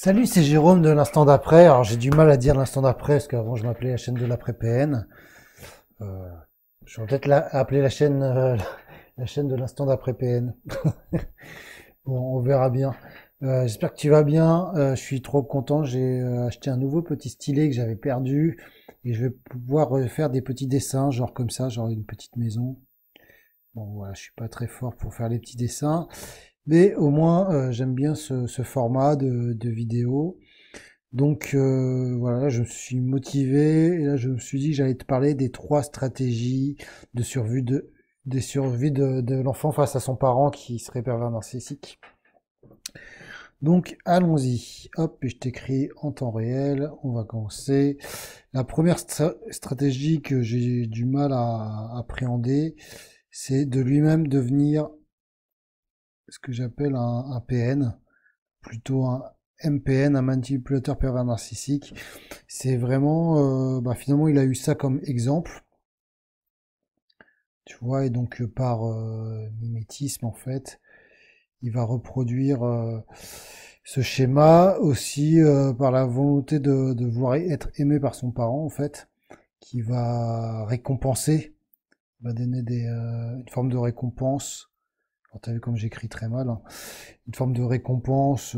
Salut, c'est Jérôme de l'instant d'après. Alors j'ai du mal à dire l'instant d'après parce qu'avant je m'appelais la chaîne de l'après PN. Euh, je vais peut-être appeler la chaîne de l'instant d'après PN. Bon, on verra bien. J'espère que tu vas bien. Je suis trop content. J'ai acheté un nouveau petit stylet que j'avais perdu et je vais pouvoir faire des petits dessins, genre comme ça, genre une petite maison. Bon, voilà, je suis pas très fort pour faire les petits dessins, mais au moins j'aime bien ce format de vidéo. Donc voilà, là, je me suis motivé et là je me suis dit que j'allais te parler des trois stratégies de survie de l'enfant face à son parent qui serait pervers narcissique. Donc allons-y. Hop, et je t'écris en temps réel. On va commencer. La première stratégie que j'ai du mal à appréhender, c'est de lui-même devenir ce que j'appelle un PN, plutôt un MPN, un manipulateur pervers narcissique. C'est vraiment, finalement, il a eu ça comme exemple, tu vois, et donc par mimétisme, en fait, il va reproduire ce schéma aussi par la volonté de vouloir être aimé par son parent, en fait, qui va récompenser, va donner une forme de récompense. Alors, t'as vu comme j'écris très mal, hein. Une forme de récompense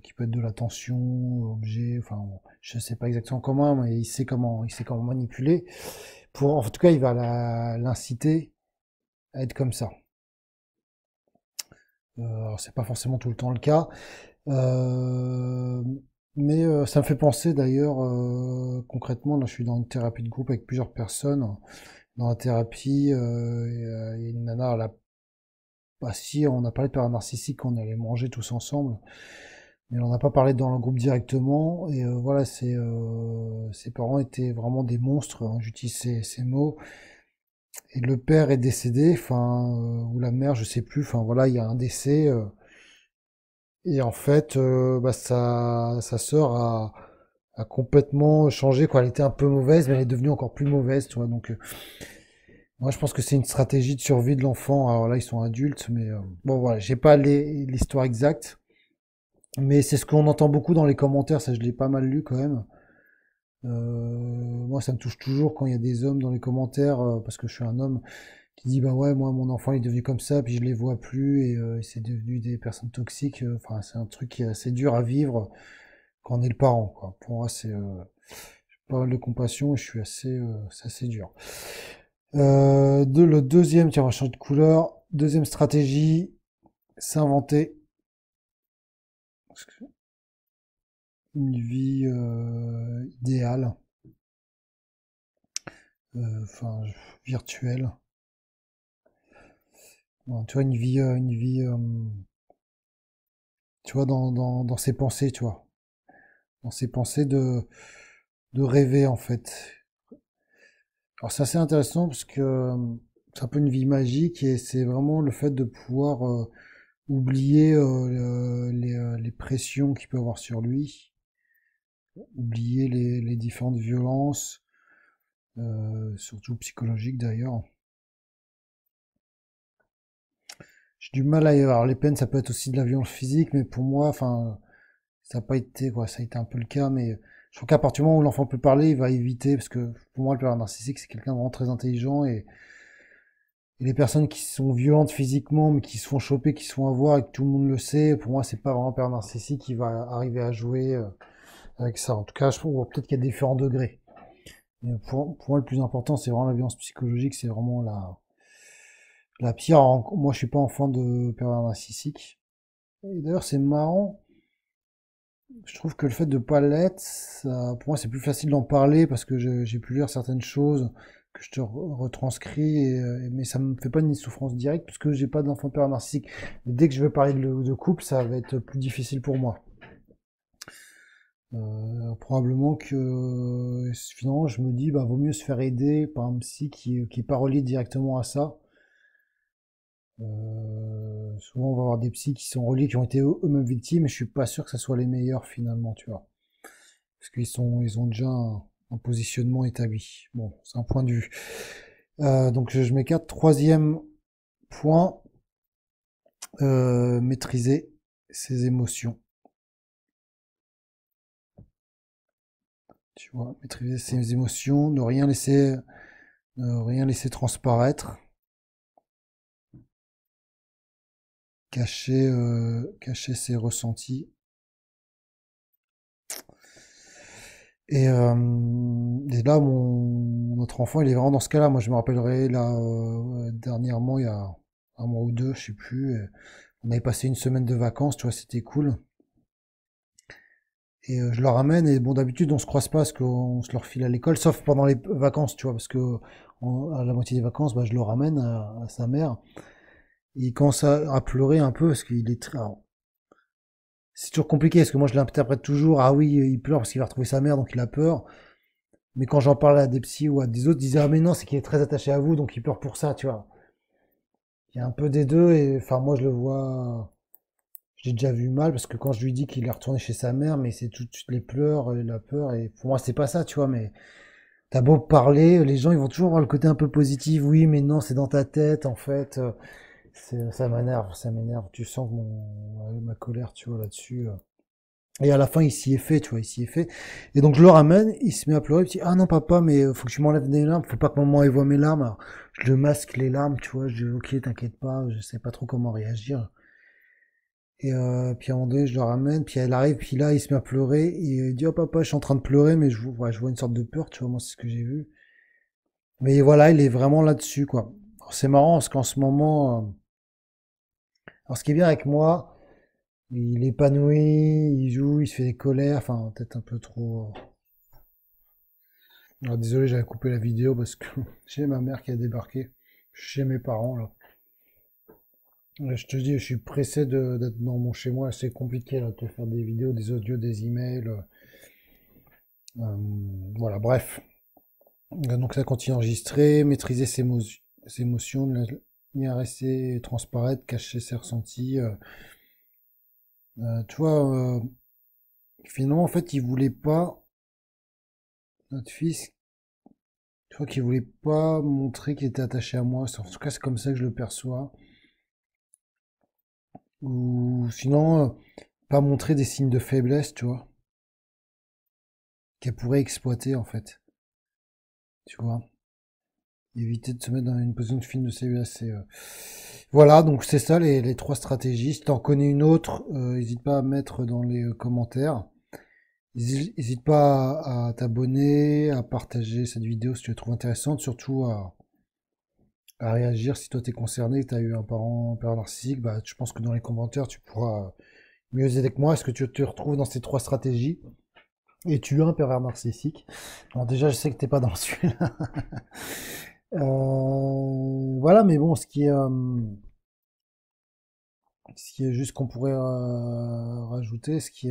qui peut être de l'attention, objet, enfin, bon, je sais pas exactement comment, mais il sait comment manipuler. En tout cas, il va l'inciter à être comme ça. Alors, c'est pas forcément tout le temps le cas, euh, mais ça me fait penser d'ailleurs concrètement. Là, je suis dans une thérapie de groupe avec plusieurs personnes. Dans la thérapie, il y a une nana, bah si, on a parlé de père narcissique, on allait manger tous ensemble. Mais on n'a pas parlé dans le groupe directement. Et voilà, ses parents étaient vraiment des monstres, hein, j'utilise ces mots. Et le père est décédé, enfin, ou la mère, je sais plus. Enfin voilà, il y a un décès. Et en fait, sa sœur a complètement changé, quoi. Elle était un peu mauvaise, mais elle est devenue encore plus mauvaise, tu vois. Donc, moi, je pense que c'est une stratégie de survie de l'enfant. Alors là, ils sont adultes, mais bon, voilà, j'ai pas l'histoire exacte. Mais c'est ce qu'on entend beaucoup dans les commentaires, ça je l'ai pas mal lu quand même. Moi ça me touche toujours quand il y a des hommes dans les commentaires, parce que je suis un homme, qui dit bah ouais moi mon enfant il est devenu comme ça, puis je les vois plus et c'est devenu des personnes toxiques. Enfin c'est un truc qui est assez dur à vivre quand on est le parent, quoi. Pour moi j'ai pas mal de compassion et je suis c'est assez dur. Le deuxième, tiens on va changer de couleur. Deuxième stratégie, s'inventer une vie idéale. Enfin virtuelle. Ouais, tu vois, tu vois, dans ses pensées, tu vois, dans ses pensées de rêver en fait. Alors c'est assez intéressant parce que c'est un peu une vie magique et c'est vraiment le fait de pouvoir oublier les pressions qu'il peut avoir sur lui, oublier les différentes violences, surtout psychologiques d'ailleurs. J'ai du mal à y avoir les peines, ça peut être aussi de la violence physique, mais pour moi, enfin, ça n'a pas été, quoi, ça a été un peu le cas, mais je trouve qu'à partir du moment où l'enfant peut parler, il va éviter, parce que pour moi, le père narcissique, c'est quelqu'un de vraiment très intelligent, et les personnes qui sont violentes physiquement, mais qui se font choper, qui se font avoir, et que tout le monde le sait, pour moi, c'est pas vraiment un père narcissique qui va arriver à jouer avec ça. En tout cas, je trouve peut-être qu'il y a différents degrés. Mais pour moi, le plus important, c'est vraiment la violence psychologique, c'est vraiment la pire. Alors, moi, je suis pas enfant de père narcissique. Et d'ailleurs, c'est marrant. Je trouve que le fait de pas l'être, pour moi, c'est plus facile d'en parler parce que j'ai pu lire certaines choses que je te retranscris, mais ça me fait pas une souffrance directe parce que j'ai pas d'enfant père narcissique. Mais dès que je veux parler de couple, ça va être plus difficile pour moi. Probablement que finalement, je me dis, bah, vaut mieux se faire aider par un psy qui est pas relié directement à ça. Souvent, on va avoir des psys qui sont reliés, qui ont été eux-mêmes victimes, et je suis pas sûr que ce soit les meilleurs finalement, tu vois. Parce ils ont déjà un positionnement établi. Bon, c'est un point de vue. Donc je m'écarte. Troisième point, maîtriser ses émotions. Tu vois, maîtriser ses émotions, ne rien laisser transparaître, cacher ses ressentis. Et là, notre enfant, il est vraiment dans ce cas-là. Moi, je me rappellerai, là, dernièrement, il y a un mois ou deux, je sais plus, on avait passé une semaine de vacances, tu vois, c'était cool. Et je leur ramène, et bon, d'habitude, on se croise pas parce qu'on se leur file à l'école, sauf pendant les vacances, tu vois, parce que à la moitié des vacances, bah, je le ramène à sa mère. Et il commence à pleurer un peu parce qu'il est très. Alors, c'est toujours compliqué parce que moi je l'interprète toujours. Ah oui, il pleure parce qu'il va retrouver sa mère donc il a peur. Mais quand j'en parle à des psys ou à des autres, ils disaient ah mais non, c'est qu'il est très attaché à vous donc il pleure pour ça, tu vois. Il y a un peu des deux et enfin moi je le vois. J'ai déjà vu mal parce que quand je lui dis qu'il est retourné chez sa mère, mais c'est tout de suite les pleurs, la peur et pour moi c'est pas ça, tu vois. Mais t'as beau parler, les gens ils vont toujours avoir le côté un peu positif. Oui, mais non, c'est dans ta tête en fait. Ça m'énerve, ça m'énerve. Tu sens que ma colère, tu vois, là-dessus. Et à la fin, il s'y est fait, tu vois, il s'y est fait. Et donc, je le ramène, il se met à pleurer, il me dit, ah non, papa, mais faut que tu m'enlèves des larmes, faut pas que maman voit mes larmes. Alors, je le masque les larmes, tu vois, je dis, ok, t'inquiète pas, je sais pas trop comment réagir. Et puis à un moment donné, je le ramène, puis elle arrive, puis là, il se met à pleurer, et il dit, oh papa, je suis en train de pleurer, mais je vois une sorte de peur, tu vois, moi, c'est ce que j'ai vu. Mais voilà, il est vraiment là-dessus, quoi. Alors, c'est marrant, parce qu'en ce moment, alors ce qui est bien avec moi, il est épanoui, il joue, il se fait des colères, enfin peut-être un peu trop. Alors, désolé, j'avais coupé la vidéo parce que j'ai ma mère qui a débarqué chez mes parents là. Là, je te dis, je suis pressé d'être dans mon chez moi, c'est compliqué là, de te faire des vidéos, des audios, des emails. Euh, voilà, bref. Donc ça continue à enregistrer, maîtriser ses émotions, ne rien rester transparaître, cacher ses ressentis. Tu vois, finalement en fait, il voulait pas notre fils. Je crois qu'il voulait pas montrer qu'il était attaché à moi. En tout cas, c'est comme ça que je le perçois. Ou sinon, pas montrer des signes de faiblesse, tu vois, qu'elle pourrait exploiter en fait. Tu vois. Éviter de se mettre dans une position de film de faiblesse. Voilà, donc c'est ça les trois stratégies. Si t'en connais une autre, n'hésite pas à mettre dans les commentaires. N'hésite pas à t'abonner, à partager cette vidéo si tu la trouves intéressante, surtout à réagir si toi t'es concerné, que t'as eu un père narcissique, bah je pense que dans les commentaires tu pourras mieux aider que moi. Est-ce que tu te retrouves dans ces trois stratégies? Et tu es un pervers narcissique? Bon déjà je sais que t'es pas dans celui-là. Voilà, mais bon, ce qui est juste qu'on pourrait rajouter, ce qui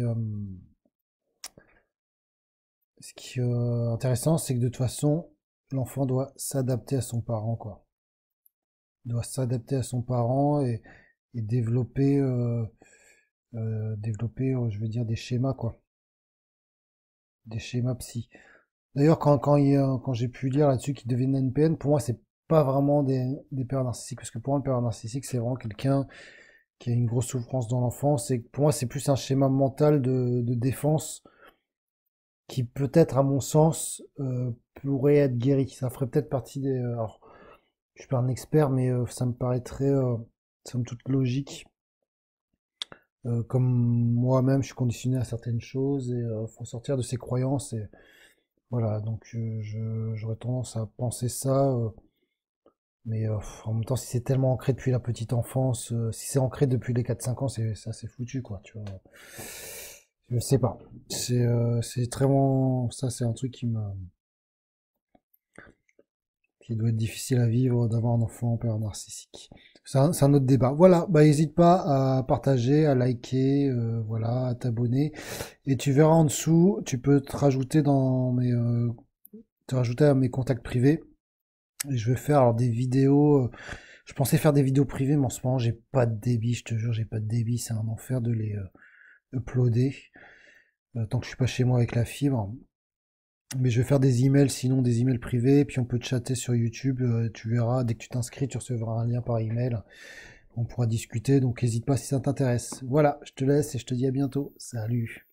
est intéressant, c'est que de toute façon, l'enfant doit s'adapter à son parent, quoi. Il doit s'adapter à son parent et développer, je veux dire, des schémas, quoi. Des schémas psy. D'ailleurs, quand j'ai pu lire là-dessus qu'ils deviennent NPN, pour moi, c'est pas vraiment des pères narcissiques, parce que pour moi, le père narcissique, c'est vraiment quelqu'un qui a une grosse souffrance dans l'enfance, et pour moi, c'est plus un schéma mental de défense qui, peut-être, à mon sens, pourrait être guéri. Ça ferait peut-être partie des... alors, je suis pas un expert, mais ça me paraîtrait, somme toute, logique. Comme moi-même, je suis conditionné à certaines choses, et faut sortir de ses croyances, et voilà, donc j'aurais tendance à penser ça, mais en même temps, si c'est tellement ancré depuis la petite enfance, si c'est ancré depuis les 4-5 ans, c'est foutu, quoi, tu vois. Je sais pas. C'est vraiment, ça c'est un truc qui doit être difficile à vivre d'avoir un enfant père narcissique. C'est un autre débat. Voilà, bah n'hésite pas à partager, à liker, voilà, à t'abonner. Et tu verras en dessous, tu peux te rajouter à mes contacts privés. Et je vais faire alors des vidéos. Je pensais faire des vidéos privées, mais en ce moment j'ai pas de débit, je te jure, j'ai pas de débit, c'est un enfer de les uploader. Tant que je suis pas chez moi avec la fibre. Mais je vais faire des emails, sinon des emails privés, puis on peut chatter sur YouTube, tu verras, dès que tu t'inscris, tu recevras un lien par email, on pourra discuter, donc n'hésite pas si ça t'intéresse. Voilà, je te laisse et je te dis à bientôt. Salut!